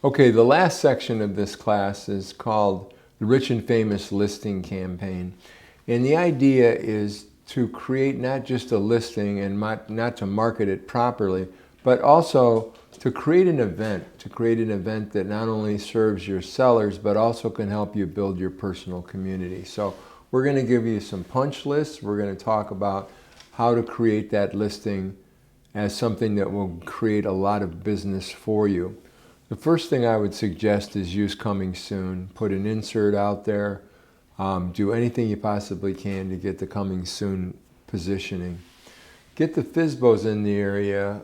Okay, the last section of this class is called the Rich and Famous Listing Campaign. And the idea is to create not just a listing and not to market it properly, but also to create an event that not only serves your sellers, but also can help you build your personal community. So we're going to give you some punch lists. We're going to talk about how to create that listing as something that will create a lot of business for you. The first thing I would suggest is use coming soon. Put an insert out there. Do anything you possibly can to get the coming soon positioning. Get the FSBOs in the area.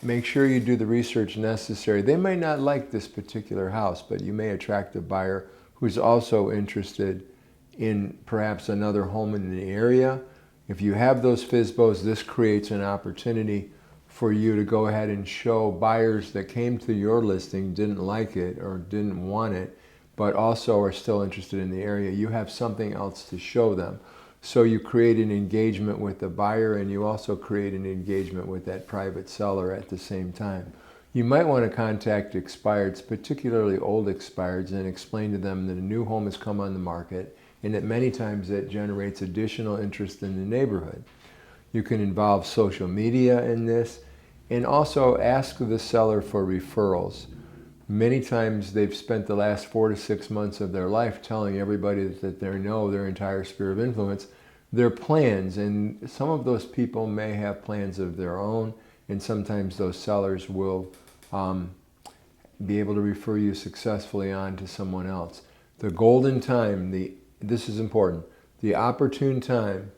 Make sure you do the research necessary. They may not like this particular house, but you may attract a buyer who's also interested in perhaps another home in the area. If you have those FSBOs, this creates an opportunity for you to go ahead and show buyers that came to your listing, didn't like it or didn't want it, but also are still interested in the area. You have something else to show them. So you create an engagement with the buyer, and you also create an engagement with that private seller at the same time. You might want to contact expireds, particularly old expireds, and explain to them that a new home has come on the market and that many times that generates additional interest in the neighborhood. You can involve social media in this, and also ask the seller for referrals. Many times they've spent the last 4 to 6 months of their life telling everybody that they know, their entire sphere of influence, their plans, and some of those people may have plans of their own, and sometimes those sellers will be able to refer you successfully on to someone else. The golden time, this is important, the opportune time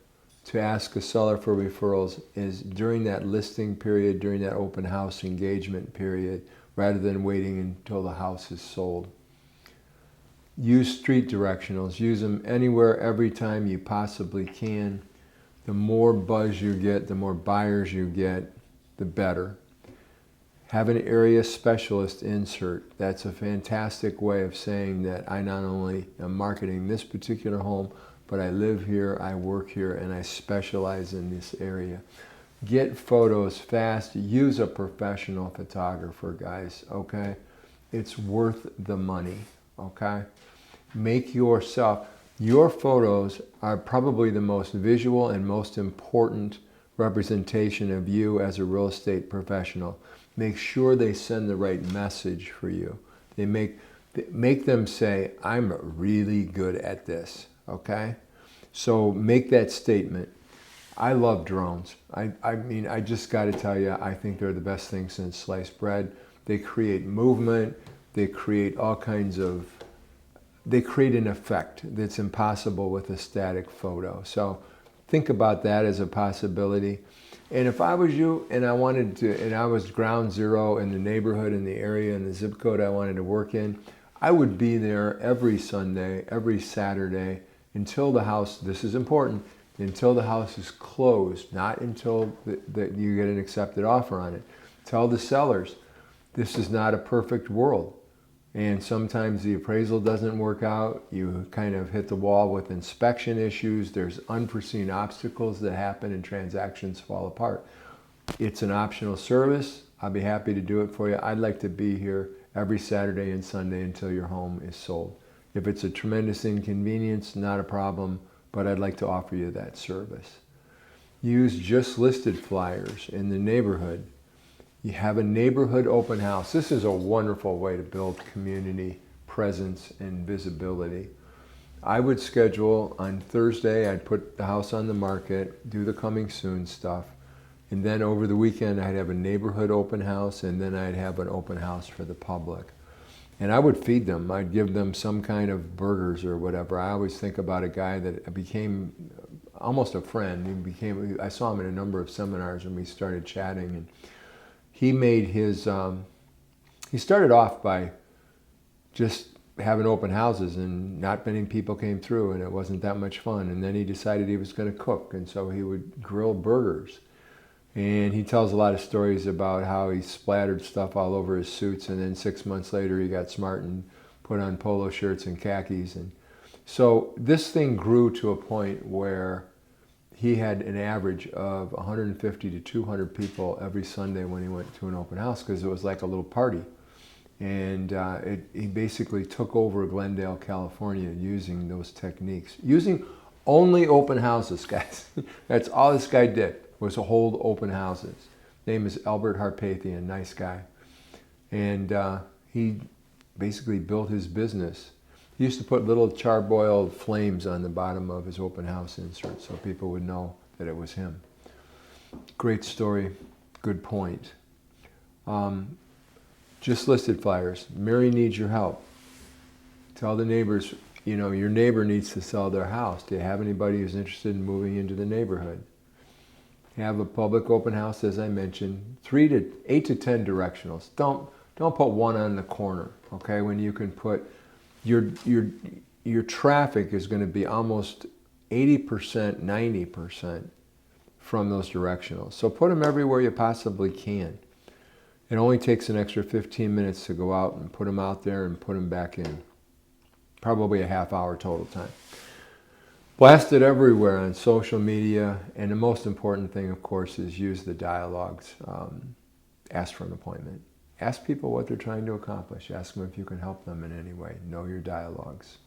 to ask a seller for referrals is during that listing period, during that open house engagement period, rather than waiting until the house is sold. Use street directionals. Use them anywhere, every time you possibly can. The more buzz you get, the more buyers you get, the better. Have an area specialist insert. That's a fantastic way of saying that I not only am marketing this particular home, but I live here, I work here, and I specialize in this area. Get photos fast. Use a professional photographer, guys, okay? It's worth the money, okay? Make your photos are probably the most visual and most important representation of you as a real estate professional. Make sure they send the right message for you. They make them say, I'm really good at this, okay? So make that statement. I love drones. I mean, I just got to tell you, I think they're the best thing since sliced bread. They create movement. They create all kinds of, they create an effect that's impossible with a static photo. So think about that as a possibility. And if I was you and I was ground zero in the neighborhood, in the area, in the zip code I wanted to work in, I would be there every Sunday, every Saturday, until the house, this is important, until the house is closed, not until you get an accepted offer on it. Tell the sellers, this is not a perfect world. And sometimes the appraisal doesn't work out. You kind of hit the wall with inspection issues. There's unforeseen obstacles that happen and transactions fall apart. It's an optional service. I'll be happy to do it for you. I'd like to be here every Saturday and Sunday until your home is sold. If it's a tremendous inconvenience, not a problem, but I'd like to offer you that service. Use just listed flyers in the neighborhood. You have a neighborhood open house. This is a wonderful way to build community presence and visibility. I would schedule on Thursday, I'd put the house on the market, do the coming soon stuff, and then over the weekend I'd have a neighborhood open house, and then I'd have an open house for the public. And I would feed them. I'd give them some kind of burgers or whatever. I always think about a guy that became almost a friend. I saw him in a number of seminars and we started chatting. And he made his, he started off by just having open houses, and not many people came through, and it wasn't that much fun. And then he decided he was going to cook, and so he would grill burgers. And he tells a lot of stories about how he splattered stuff all over his suits, and then 6 months later he got smart and put on polo shirts and khakis. And so this thing grew to a point where he had an average of 150 to 200 people every Sunday when he went to an open house, because it was like a little party. And he basically took over Glendale, California using those techniques. Using only open houses, guys. That's all this guy did, was to hold open houses. Name is Albert Harpathian, nice guy. And he basically built his business. He used to put little charbroiled flames on the bottom of his open house insert so people would know that it was him. Great story, good point. Just listed flyers. Mary needs your help. Tell the neighbors, you know, your neighbor needs to sell their house. Do you have anybody who's interested in moving into the neighborhood? Have a public open house, as I mentioned. 8 to 10 directionals. Don't put one on the corner, okay? When you can put your traffic is going to be almost 80%, 90% from those directionals. So put them everywhere you possibly can. It only takes an extra 15 minutes to go out and put them out there and put them back in. Probably a half hour total time. Blast it everywhere on social media, and the most important thing, of course, is use the dialogues. Ask for an appointment. Ask people what they're trying to accomplish. Ask them if you can help them in any way. Know your dialogues.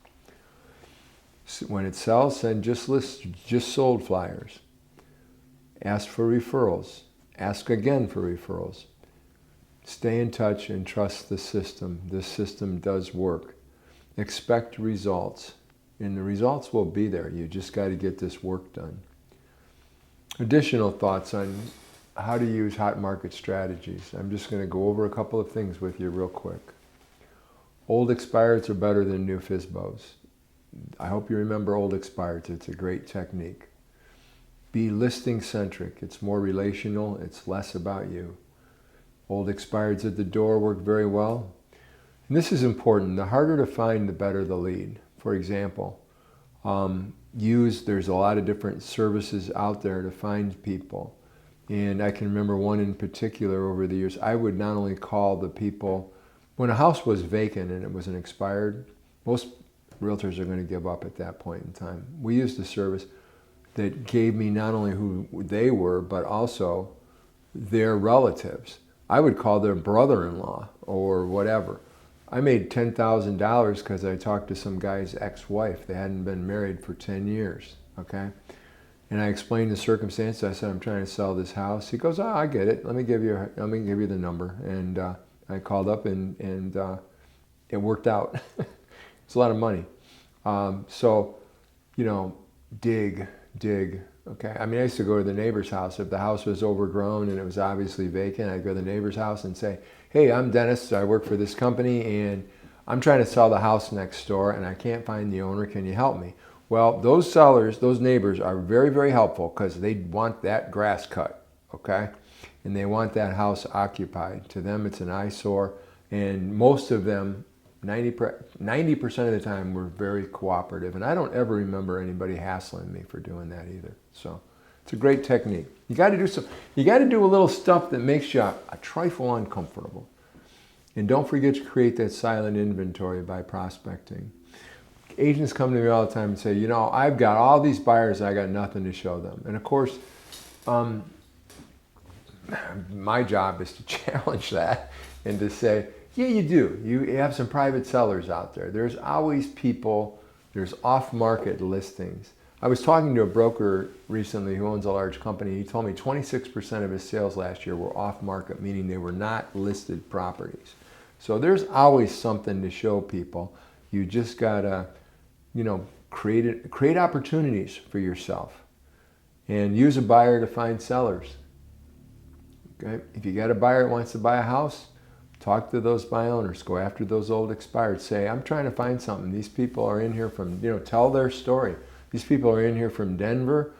When it sells, send just sold flyers. Ask for referrals. Ask again for referrals. Stay in touch and trust the system. This system does work. Expect results. And the results will be there. You just got to get this work done. Additional thoughts on how to use hot market strategies. I'm just going to go over a couple of things with you real quick. Old expireds are better than new FSBOs. I hope you remember old expireds. It's a great technique. Be listing centric. It's more relational. It's less about you. Old expireds at the door work very well. And this is important. The harder to find, the better the lead. For example, there's a lot of different services out there to find people. And I can remember one in particular over the years. I would not only call the people, when a house was vacant and it was an expired, most realtors are going to give up at that point in time. We used a service that gave me not only who they were, but also their relatives. I would call their brother-in-law or whatever. I made $10,000 because I talked to some guy's ex-wife. They hadn't been married for 10 years, okay? And I explained the circumstances. I said, I'm trying to sell this house. He goes, I get it. Let me give you the number. And I called up and it worked out. It's a lot of money. So, you know, dig. Okay. I mean, I used to go to the neighbor's house. If the house was overgrown and it was obviously vacant, I'd go to the neighbor's house and say, hey, I'm Dennis. I work for this company and I'm trying to sell the house next door and I can't find the owner. Can you help me? Well, those sellers, those neighbors are very, very helpful because they want that grass cut, okay? And they want that house occupied. To them, it's an eyesore. And most of them, 90% of the time, were very cooperative. And I don't ever remember anybody hassling me for doing that either. So it's a great technique. You got to do a little stuff that makes you a trifle uncomfortable. And don't forget to create that silent inventory by prospecting. Agents come to me all the time and say, you know, I've got all these buyers, I got nothing to show them. And of course, my job is to challenge that and to say, yeah, you do. You have some private sellers out there. There's always people, there's off-market listings. I was talking to a broker recently who owns a large company. He told me 26% of his sales last year were off-market, meaning they were not listed properties. So there's always something to show people. You just gotta, you know, create opportunities for yourself and use a buyer to find sellers. Okay? If you got a buyer that wants to buy a house, talk to those buy owners. Go after those old expired. Say, I'm trying to find something. These people are in here from, you know, tell their story. These people are in here from Denver.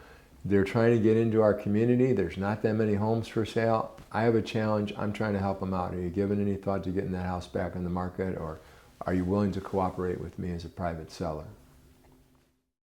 They're trying to get into our community. There's not that many homes for sale. I have a challenge. I'm trying to help them out. Are you giving any thought to getting that house back on the market, or are you willing to cooperate with me as a private seller?